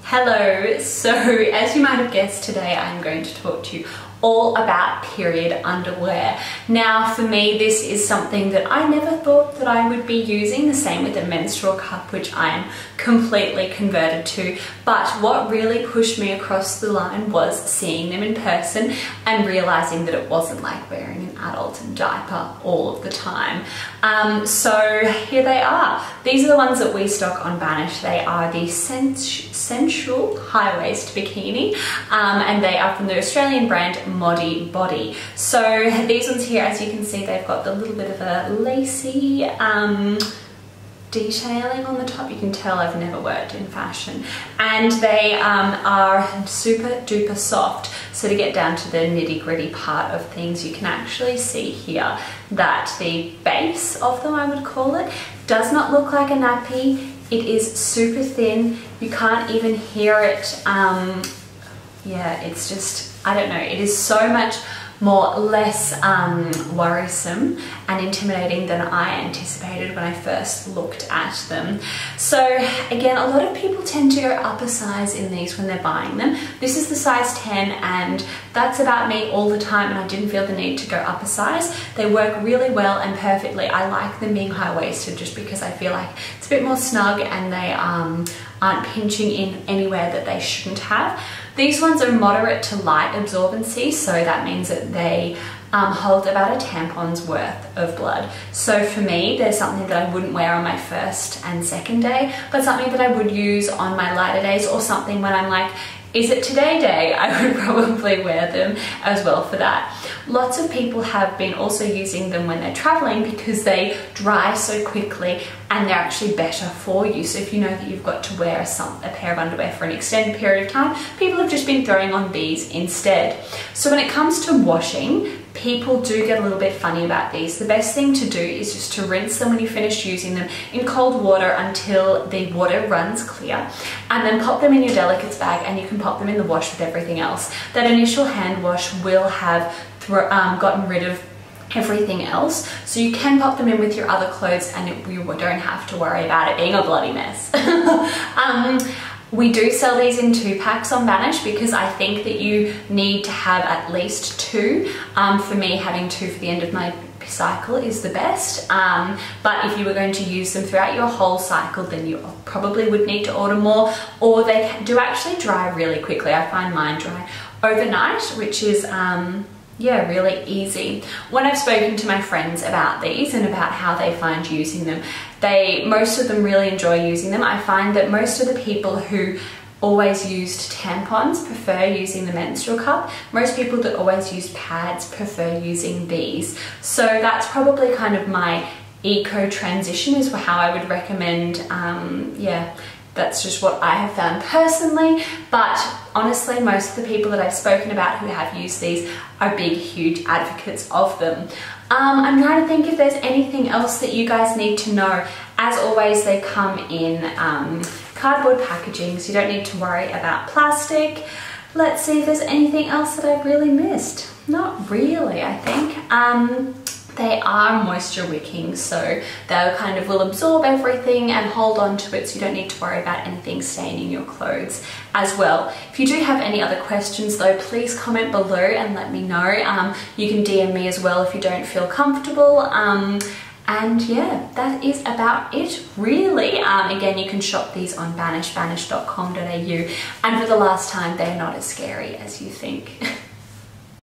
Hello, so as you might have guessed, today I'm going to talk to you all about period underwear. Now for me, this is something that I never thought that I would be using, the same with the menstrual cup, which I am completely converted to. But what really pushed me across the line was seeing them in person and realizing that it wasn't like wearing an adult diaper all of the time. So here they are. These are the ones that we stock on Banish. They are the Sensual High Waist Bikini, and they are from the Australian brand Modibodi. So these ones here, as you can see, they've got the little bit of a lacy detailing on the top. You can tell I've never worked in fashion, and they are super duper soft. So to get down to the nitty gritty part of things, you can actually see here that the base of them, I would call it, does not look like a nappy. It is super thin. You can't even hear it. Yeah, it's just, I don't know, it is so much less worrisome and intimidating than I anticipated when I first looked at them. So again, a lot of people tend to go up a size in these when they're buying them. This is the size 10, and that's about me all the time, and I didn't feel the need to go up a size. They work really well and perfectly. I like them being high-waisted just because I feel like it's a bit more snug and they aren't pinching in anywhere that they shouldn't have. These ones are moderate to light absorbency, so that means that they hold about a tampon's worth of blood. So for me, there's something that I wouldn't wear on my first and second day, but something that I would use on my lighter days, or something when I'm like, is it today day? I would probably wear them as well for that. Lots of people have been also using them when they're traveling because they dry so quickly and they're actually better for you. So if you know that you've got to wear a pair of underwear for an extended period of time, people have just been throwing on these instead. So when it comes to washing, people do get a little bit funny about these. The best thing to do is just to rinse them when you finish using them in cold water until the water runs clear, and then pop them in your delicates bag, and you can pop them in the wash with everything else. That initial hand wash will have gotten rid of everything else, so you can pop them in with your other clothes and you don't have to worry about it being a bloody mess. We do sell these in 2-packs on Banish because I think that you need to have at least 2. For me, having 2 for the end of my cycle is the best, but if you were going to use them throughout your whole cycle, then you probably would need to order more, or they do actually dry really quickly. I find mine dry overnight, which is yeah, really easy. When I've spoken to my friends about these and about how they find using them, most of them really enjoy using them. I find that most of the people who always used tampons prefer using the menstrual cup. Most people that always use pads prefer using these. So that's probably kind of my eco transition, is how I would recommend. Yeah, that's just what I have found personally, but honestly, most of the people that I've spoken about who have used these are big, huge advocates of them. I'm trying to think if there's anything else that you guys need to know. As always, they come in cardboard packaging, so you don't need to worry about plastic. Let's see if there's anything else that I've really missed. Not really, I think. They are moisture wicking, so they kind of will absorb everything and hold on to it, so you don't need to worry about anything staining your clothes as well. If you do have any other questions though, please comment below and let me know. You can DM me as well if you don't feel comfortable. And yeah, that is about it really. Again, you can shop these on banish.com.au, and for the last time, they're not as scary as you think.